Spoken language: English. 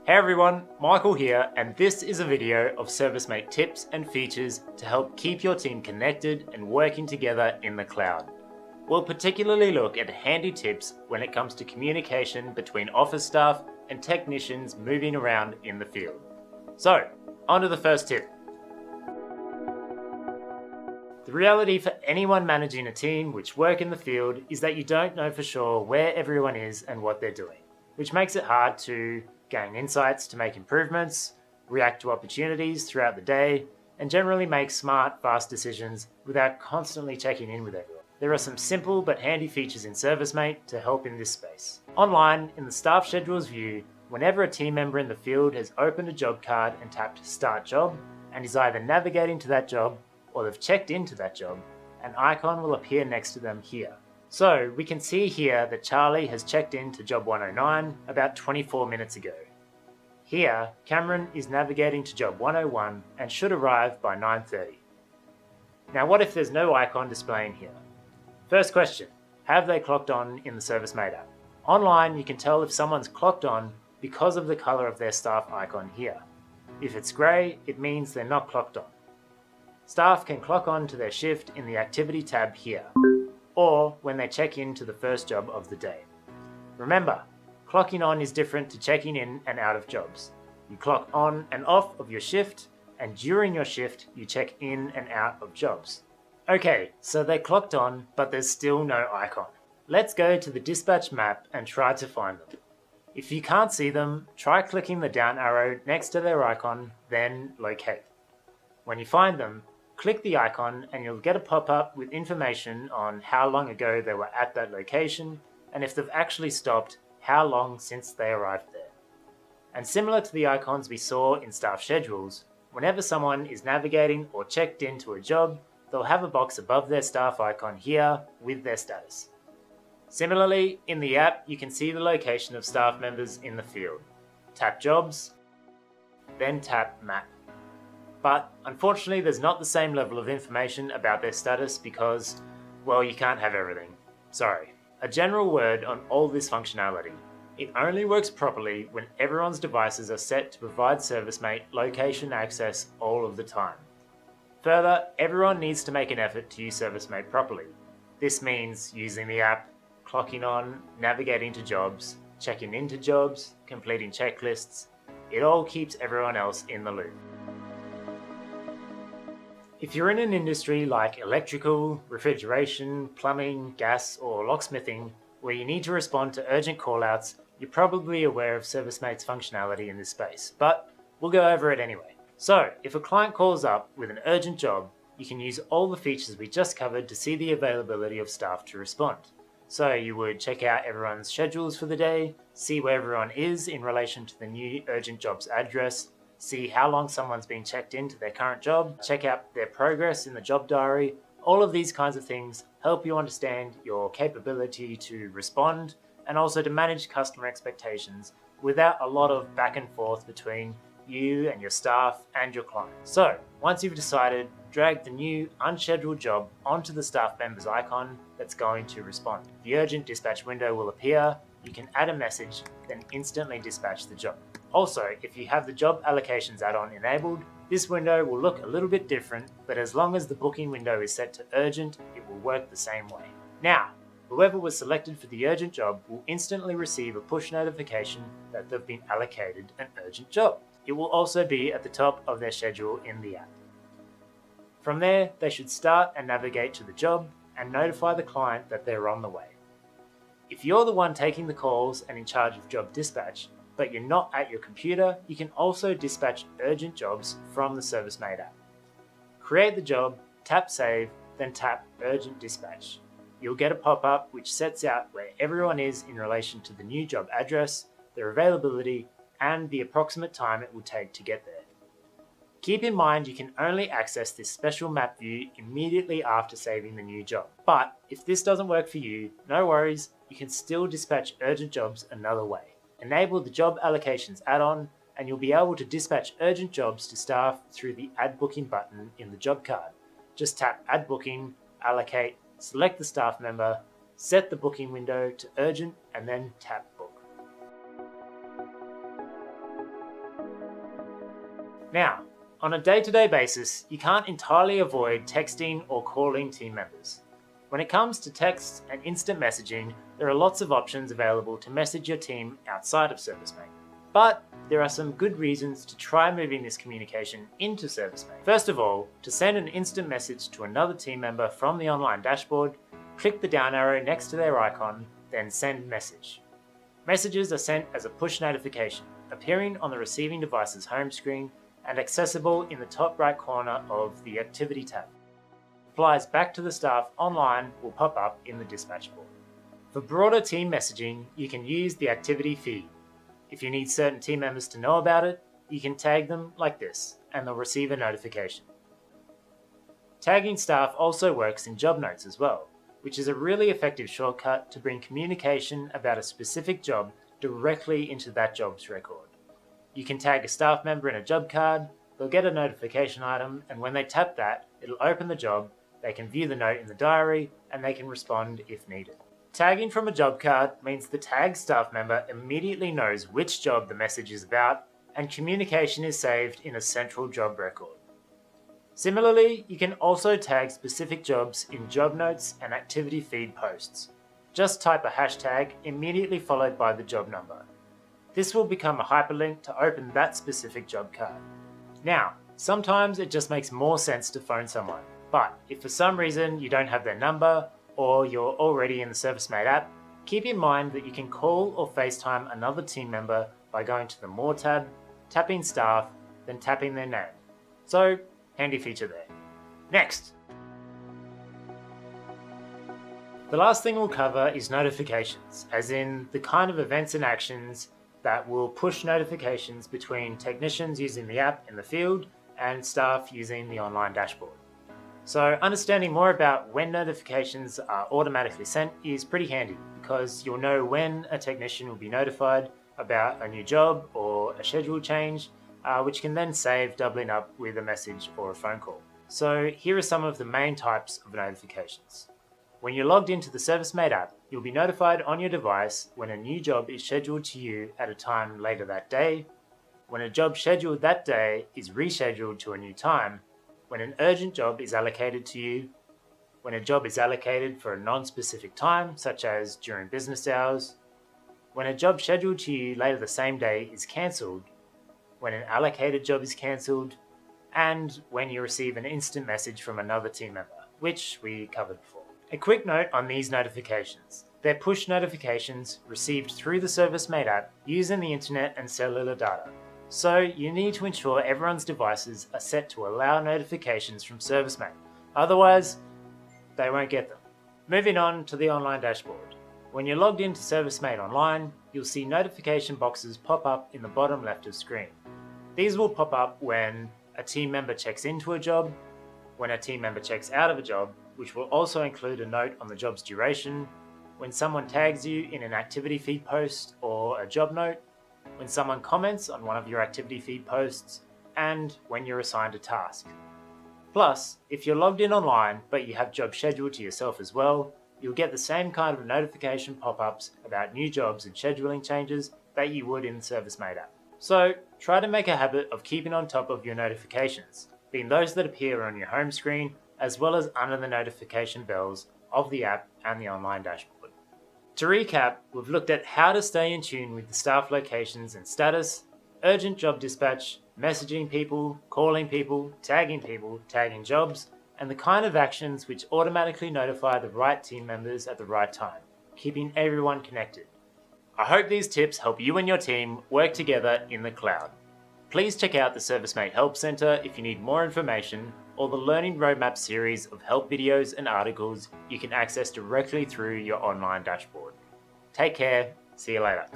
Hey everyone, Michael here, and this is a video of ServiceMate tips and features to help keep your team connected and working together in the cloud. We'll particularly look at handy tips when it comes to communication between office staff and technicians moving around in the field. So, on to the first tip. The reality for anyone managing a team which work in the field is that you don't know for sure where everyone is and what they're doing, which makes it hard to gain insights to make improvements, react to opportunities throughout the day, and generally make smart, fast decisions without constantly checking in with everyone. There are some simple but handy features in ServiceMate to help in this space. Online, in the Staff Schedules view, whenever a team member in the field has opened a job card and tapped Start Job, and is either navigating to that job or they've checked into that job, an icon will appear next to them here. So we can see here that Charlie has checked into job 109 about 24 minutes ago. Here, Cameron is navigating to job 101 and should arrive by 9:30. Now what if there's no icon displaying here? First question, have they clocked on in the ServiceMate app? Online you can tell if someone's clocked on because of the colour of their staff icon here. If it's grey, it means they're not clocked on. Staff can clock on to their shift in the Activity tab here, or when they check in to the first job of the day. Remember, clocking on is different to checking in and out of jobs. You clock on and off of your shift, and during your shift, you check in and out of jobs. Okay, so they clocked on, but there's still no icon. Let's go to the dispatch map and try to find them. If you can't see them, try clicking the down arrow next to their icon, then locate. When you find them, click the icon and you'll get a pop-up with information on how long ago they were at that location, and if they've actually stopped, how long since they arrived there. And similar to the icons we saw in Staff Schedules, whenever someone is navigating or checked into a job, they'll have a box above their staff icon here with their status. Similarly, in the app you can see the location of staff members in the field. Tap Jobs, then tap Map. But unfortunately there's not the same level of information about their status because, well, you can't have everything. Sorry. A general word on all this functionality. It only works properly when everyone's devices are set to provide ServiceMate location access all of the time. Further, everyone needs to make an effort to use ServiceMate properly. This means using the app, clocking on, navigating to jobs, checking into jobs, completing checklists. It all keeps everyone else in the loop. If you're in an industry like electrical, refrigeration, plumbing, gas, or locksmithing, where you need to respond to urgent callouts, you're probably aware of ServiceMate's functionality in this space, but we'll go over it anyway. So, if a client calls up with an urgent job, you can use all the features we just covered to see the availability of staff to respond. So you would check out everyone's schedules for the day, see where everyone is in relation to the new urgent job's address, see how long someone's been checked into their current job, check out their progress in the job diary. All of these kinds of things help you understand your capability to respond and also to manage customer expectations without a lot of back and forth between you and your staff and your client. So once you've decided, drag the new unscheduled job onto the staff member's icon that's going to respond. The urgent dispatch window will appear. You can add a message, then instantly dispatch the job. Also, if you have the job allocations add-on enabled, this window will look a little bit different, but as long as the booking window is set to urgent, it will work the same way. Now, whoever was selected for the urgent job will instantly receive a push notification that they've been allocated an urgent job. It will also be at the top of their schedule in the app. From there, they should start and navigate to the job and notify the client that they're on the way. If you're the one taking the calls and in charge of job dispatch, but you're not at your computer, you can also dispatch urgent jobs from the ServiceMate app. Create the job, tap Save, then tap Urgent Dispatch. You'll get a pop-up which sets out where everyone is in relation to the new job address, their availability, and the approximate time it will take to get there. Keep in mind you can only access this special map view immediately after saving the new job. But if this doesn't work for you, no worries, you can still dispatch urgent jobs another way. Enable the Job Allocations add-on and you'll be able to dispatch urgent jobs to staff through the Add Booking button in the job card. Just tap Add Booking, Allocate, select the staff member, set the booking window to urgent and then tap Book. Now, on a day-to-day basis, you can't entirely avoid texting or calling team members. When it comes to text and instant messaging, there are lots of options available to message your team outside of ServiceMate. But there are some good reasons to try moving this communication into ServiceMate. First of all, to send an instant message to another team member from the online dashboard, click the down arrow next to their icon, then send message. Messages are sent as a push notification, appearing on the receiving device's home screen and accessible in the top right corner of the Activity tab. Replies back to the staff online will pop up in the dispatch board. For broader team messaging, you can use the Activity feed. If you need certain team members to know about it, you can tag them like this, and they'll receive a notification. Tagging staff also works in job notes as well, which is a really effective shortcut to bring communication about a specific job directly into that job's record. You can tag a staff member in a job card, they'll get a notification item, and when they tap that, it'll open the job, they can view the note in the diary, and they can respond if needed. Tagging from a job card means the tagged staff member immediately knows which job the message is about, and communication is saved in a central job record. Similarly, you can also tag specific jobs in job notes and activity feed posts. Just type a hashtag immediately followed by the job number. This will become a hyperlink to open that specific job card. Now, sometimes it just makes more sense to phone someone, but if for some reason you don't have their number or you're already in the ServiceMate app, keep in mind that you can call or FaceTime another team member by going to the More tab, tapping staff, then tapping their name. So, handy feature there. Next! The last thing we'll cover is notifications, as in the kind of events and actions that will push notifications between technicians using the app in the field and staff using the online dashboard. So understanding more about when notifications are automatically sent is pretty handy, because you'll know when a technician will be notified about a new job or a schedule change, which can then save doubling up with a message or a phone call. So here are some of the main types of notifications. When you're logged into the ServiceMate app, you'll be notified on your device when a new job is scheduled to you at a time later that day, when a job scheduled that day is rescheduled to a new time, when an urgent job is allocated to you, when a job is allocated for a non-specific time, such as during business hours, when a job scheduled to you later the same day is cancelled, when an allocated job is cancelled, and when you receive an instant message from another team member, which we covered before. A quick note on these notifications. They're push notifications received through the ServiceMate app using the internet and cellular data. So you need to ensure everyone's devices are set to allow notifications from ServiceMate. Otherwise, they won't get them. Moving on to the online dashboard. When you're logged into ServiceMate Online, you'll see notification boxes pop up in the bottom left of screen. These will pop up when a team member checks into a job, when a team member checks out of a job, which will also include a note on the job's duration, when someone tags you in an activity feed post or a job note, when someone comments on one of your activity feed posts, and when you're assigned a task. Plus, if you're logged in online but you have jobs scheduled to yourself as well, you'll get the same kind of notification pop-ups about new jobs and scheduling changes that you would in the ServiceMate app. So try to make a habit of keeping on top of your notifications, being those that appear on your home screen as well as under the notification bells of the app and the online dashboard. To recap, we've looked at how to stay in tune with the staff locations and status, urgent job dispatch, messaging people, calling people, tagging jobs, and the kind of actions which automatically notify the right team members at the right time, keeping everyone connected. I hope these tips help you and your team work together in the cloud. Please check out the ServiceMate Help Center if you need more information, or the Learning Roadmap series of help videos and articles you can access directly through your online dashboard. Take care, see you later.